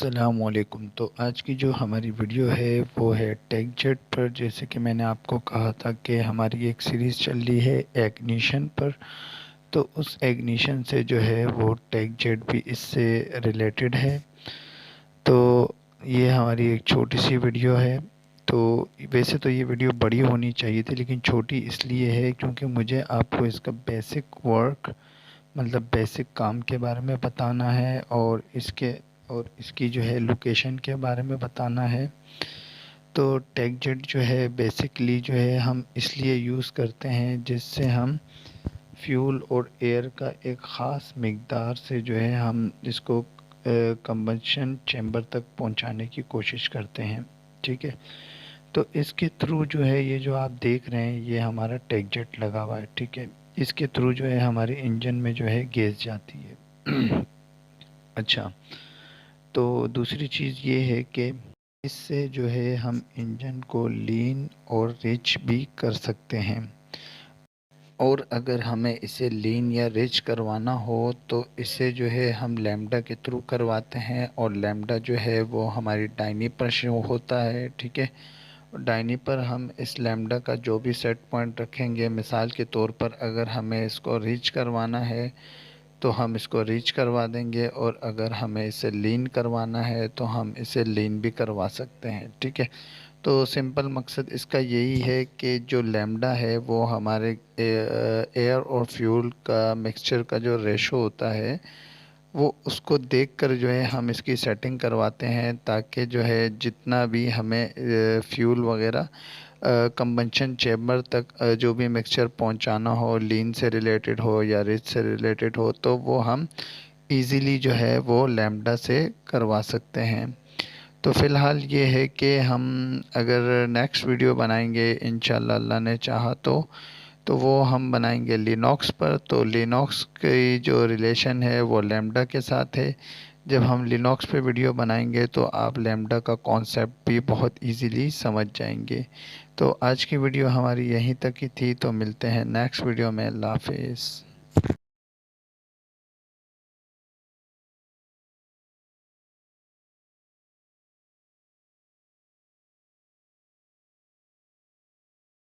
अस्सलामुअलैकुम। तो आज की जो हमारी वीडियो है वो है टेकजेट पर। जैसे कि मैंने आपको कहा था कि हमारी एक सीरीज़ चल रही है इग्निशन पर, तो उस इग्निशन से जो है वो टेकजेट भी इससे रिलेटेड है। तो ये हमारी एक छोटी सी वीडियो है। तो वैसे तो ये वीडियो बड़ी होनी चाहिए थी, लेकिन छोटी इसलिए है क्योंकि मुझे आपको इसका बेसिक वर्क, मतलब बेसिक काम के बारे में बताना है और इसकी जो है लोकेशन के बारे में बताना है। तो टेकजेट जो है बेसिकली जो है हम इसलिए यूज़ करते हैं जिससे हम फ्यूल और एयर का एक ख़ास मिकदार से जो है हम इसको कंबशन चैम्बर तक पहुंचाने की कोशिश करते हैं। ठीक है। तो इसके थ्रू जो है ये जो आप देख रहे हैं ये हमारा टेकजेट लगा हुआ है। ठीक है। इसके थ्रू जो है हमारे इंजन में जो है गैस जाती है। अच्छा, तो दूसरी चीज़ ये है कि इससे जो है हम इंजन को लीन और रिच भी कर सकते हैं। और अगर हमें इसे लीन या रिच करवाना हो तो इसे जो है हम लैम्डा के थ्रू करवाते हैं, और लैम्डा जो है वो हमारी डायनी पर शो होता है। ठीक है। डायनी पर हम इस लैम्डा का जो भी सेट पॉइंट रखेंगे, मिसाल के तौर पर अगर हमें इसको रीच करवाना है तो हम इसको रीच करवा देंगे, और अगर हमें इसे लीन करवाना है तो हम इसे लीन भी करवा सकते हैं। ठीक है। तो सिंपल मकसद इसका यही है कि जो लैम्डा है वो हमारे एयर और फ्यूल का मिक्सचर का जो रेशो होता है वो उसको देखकर जो है हम इसकी सेटिंग करवाते हैं, ताकि जो है जितना भी हमें फ्यूल वगैरह कंबंशन चैम्बर तक जो भी मिक्सचर पहुंचाना हो, लीन से रिलेटेड हो या रिच से रिलेटेड हो, तो वो हम इजीली जो है वो लैम्डा से करवा सकते हैं। तो फ़िलहाल ये है कि हम अगर नेक्स्ट वीडियो बनाएंगे इंशाल्लाह, अल्लाह ने चाहा तो वो हम बनाएंगे लिनक्स पर। तो लिनक्स की जो रिलेशन है वो लैम्डा के साथ है। जब हम लिनक्स पे वीडियो बनाएंगे तो आप लैम्डा का कॉन्सेप्ट भी बहुत इजीली समझ जाएंगे। तो आज की वीडियो हमारी यहीं तक ही थी। तो मिलते हैं नेक्स्ट वीडियो में। अल्लाह हाफिज़।